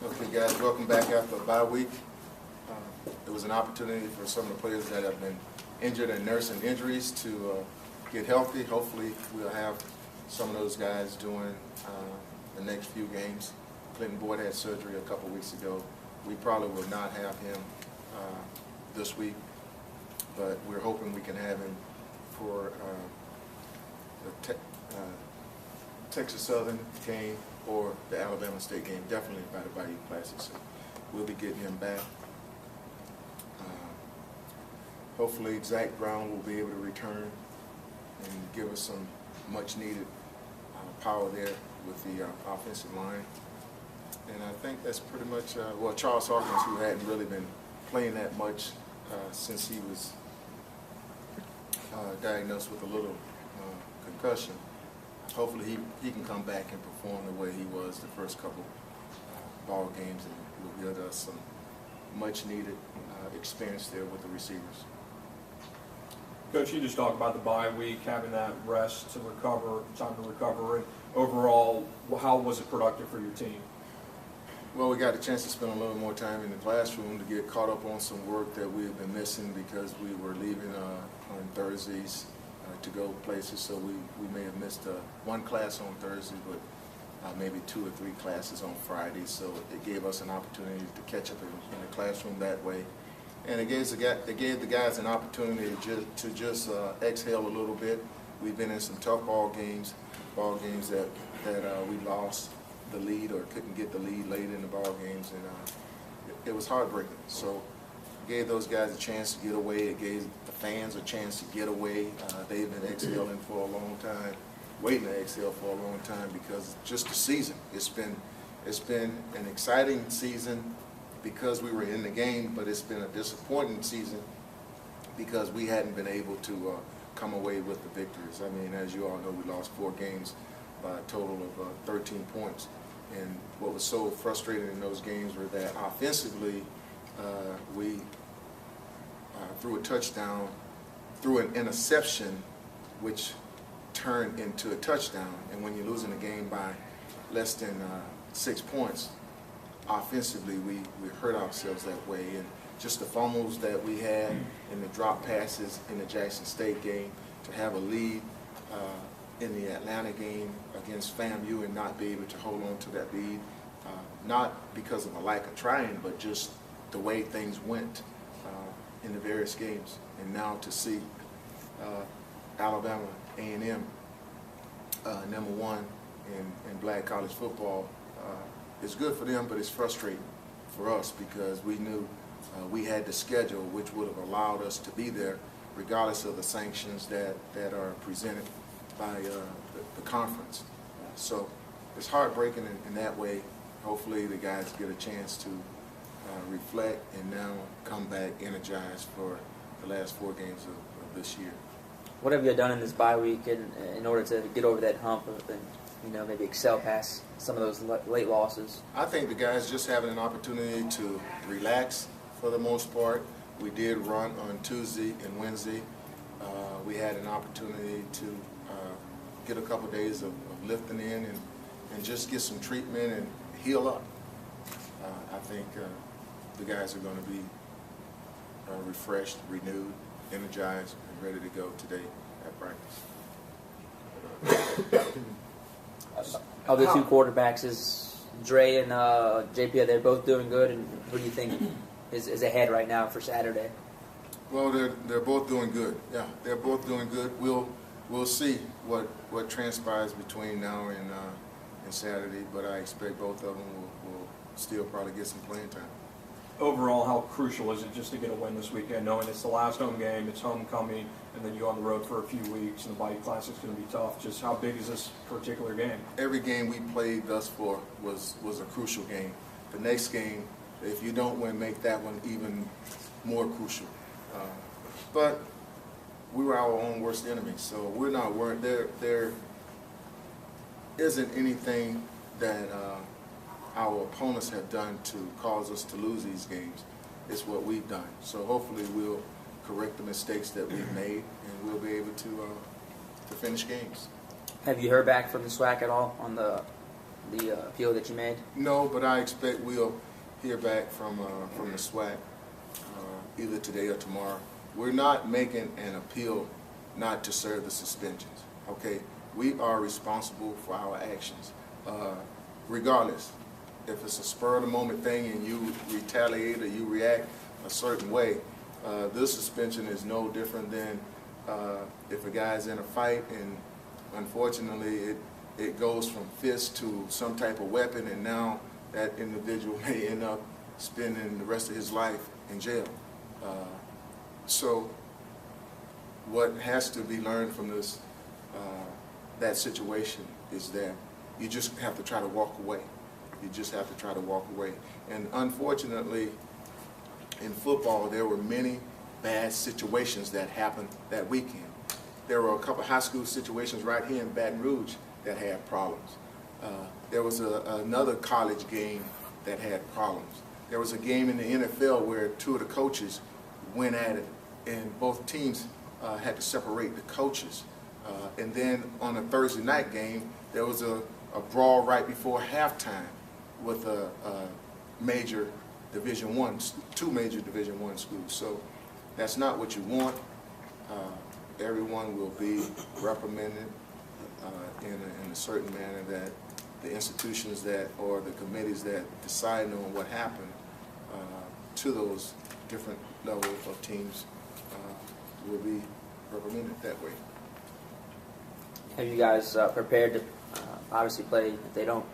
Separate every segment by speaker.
Speaker 1: Okay, guys, welcome back after a bye week. It was an opportunity for some of the players that have been injured and nursing injuries to get healthy. Hopefully, we'll have some of those guys doing the next few games. Clinton Boyd had surgery a couple weeks ago. We probably will not have him this week, but we're hoping we can have him for the Texas Southern game or the Alabama State game, definitely by the Bayou Classic. So we'll be getting him back. Hopefully Zach Brown will be able to return and give us some much needed power there with the offensive line. And I think that's pretty much, well, Charles Hawkins, who hadn't really been playing that much since he was diagnosed with a little concussion. Hopefully he can come back and perform the way he was the first couple ball games, and will give us some much needed experience there with the receivers.
Speaker 2: Coach, you just talked about the bye week, having that rest to recover, time to recover, and overall, how was it productive for your team?
Speaker 1: Well, we got a chance to spend a little more time in the classroom to get caught up on some work that we have been missing because we were leaving on Thursdays to go places, so we may have missed one class on Thursday, but maybe 2 or 3 classes on Friday, so it gave us an opportunity to catch up in the classroom that way. And it gave the guys an opportunity to just exhale a little bit. We've been in some tough ball games that we lost the lead or couldn't get the lead late in the ball games, and it was heartbreaking. So it gave those guys a chance to get away. It gave the fans a chance to get away. They've been exhaling for a long time, waiting to exhale for a long time because just the season. It's been an exciting season because we were in the game, but it's been a disappointing season because we hadn't been able to come away with the victories. I mean, as you all know, we lost 4 games by a total of 13 points. And what was so frustrating in those games were that offensively, we threw a touchdown, threw an interception, which turned into a touchdown. And when you're losing a game by less than 6 points, offensively, we hurt ourselves that way. And just the fumbles that we had and the drop passes in the Jackson State game, to have a lead in the Atlanta game against FAMU and not be able to hold on to that lead, not because of a lack of trying, but just the way things went in the various games. And now to see Alabama A&M #1 in black college football, it's good for them, but it's frustrating for us because we knew we had the schedule which would have allowed us to be there regardless of the sanctions that are presented by the conference. So it's heartbreaking in that way. Hopefully the guys get a chance to reflect and now come back energized for the last 4 games of this year.
Speaker 3: What have you done in this bye week in order to get over that hump and maybe excel past some of those late losses?
Speaker 1: I think the guys just having an opportunity to relax for the most part. We did run on Tuesday and Wednesday. We had an opportunity to get a couple days of lifting in and just get some treatment and heal up. I think the guys are going to be refreshed, renewed, energized, and ready to go today at practice.
Speaker 3: Of the 2 quarterbacks, is Dre and JP, they're both doing good, and who do you think is ahead right now for Saturday?
Speaker 1: Well, they're both doing good. Yeah, they're both doing good. We'll see what transpires between now and Saturday, but I expect both of them will still probably get some playing time.
Speaker 2: Overall, how crucial is it just to get a win this weekend, knowing it's the last home game, it's homecoming, and then you're on the road for a few weeks, and the Bayou Classic's going to be tough. Just how big is this particular game?
Speaker 1: Every game we played thus far was a crucial game. The next game, if you don't win, make that one even more crucial. But we were our own worst enemy, so we're not worried. There isn't anything that our opponents have done to cause us to lose these games. It's what we've done. So hopefully we'll correct the mistakes that we've made, and we'll be able to finish games.
Speaker 3: Have you heard back from the SWAC at all on the the appeal that you made?
Speaker 1: No, but I expect we'll hear back from the SWAC either today or tomorrow. We're not making an appeal not to serve the suspensions, okay? We are responsible for our actions. Regardless, if it's a spur-of-the-moment thing and you retaliate or you react a certain way, this suspension is no different than if a guy's in a fight and unfortunately it goes from fist to some type of weapon, and now that individual may end up spending the rest of his life in jail. So what has to be learned from this that situation is that you just have to try to walk away. You just have to try to walk away. And unfortunately, in football, there were many bad situations that happened that weekend. There were a couple high school situations right here in Baton Rouge that had problems. There was another college game that had problems. There was a game in the NFL where two of the coaches went at it, and both teams had to separate the coaches. And then on a Thursday night game, there was a brawl right before halftime with a major Division I, two major Division I schools. So that's not what you want. Everyone will be reprimanded in a certain manner that the institutions that or the committees that decide on what happened to those different levels of teams will be reprimanded that way.
Speaker 3: Have you guys prepared to obviously play? If they don't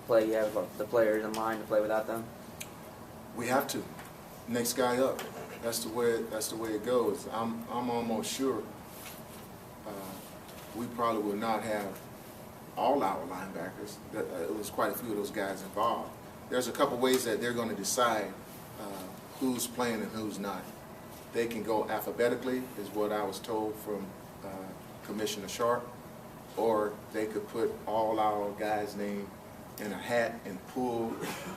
Speaker 3: play, you have the players in line to play without them?
Speaker 1: We have to. Next guy up. That's the way it goes. I'm almost sure we probably will not have all our linebackers. It was quite a few of those guys involved. There's a couple ways that they're going to decide who's playing and who's not. They can go alphabetically, is what I was told from Commissioner Sharp, or they could put all our guys' name in a hat and pull,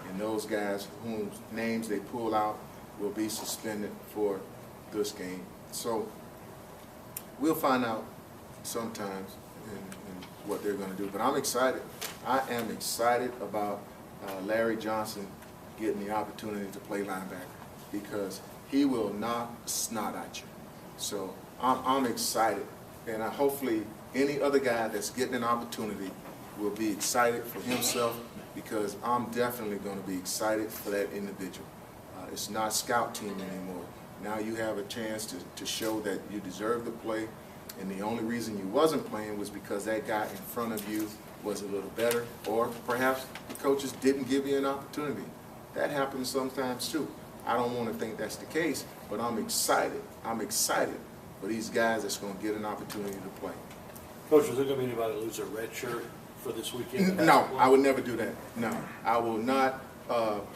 Speaker 1: and those guys whose names they pull out will be suspended for this game. So we'll find out sometimes in what they're going to do. But I'm excited. I am excited about Larry Johnson getting the opportunity to play linebacker because he will knock snot at you. So I'm excited, and hopefully any other guy that's getting an opportunity will be excited for himself, because I'm definitely going to be excited for that individual. It's not scout team anymore. Now you have a chance to show that you deserve to play, and the only reason you wasn't playing was because that guy in front of you was a little better, or perhaps the coaches didn't give you an opportunity. That happens sometimes too. I don't want to think that's the case, but I'm excited. I'm excited for these guys that's going to get an opportunity to play.
Speaker 4: Coach, is there going to be anybody that lose a red shirt for this weekend?
Speaker 1: No, I would never do that. No, I will not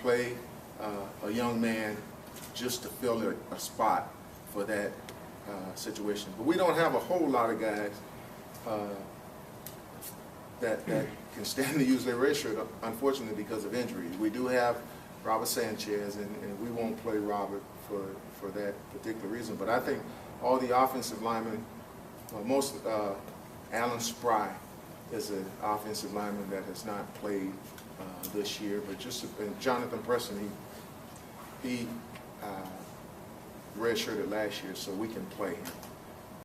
Speaker 1: play a young man just to fill a spot for that situation. But we don't have a whole lot of guys that can stand to use their red shirt, unfortunately, because of injuries. We do have Robert Sanchez, and we won't play Robert for that particular reason. But I think all the offensive linemen, Alan Spry is an offensive lineman that has not played this year, but and Jonathan Preston, he redshirted last year, so we can play him.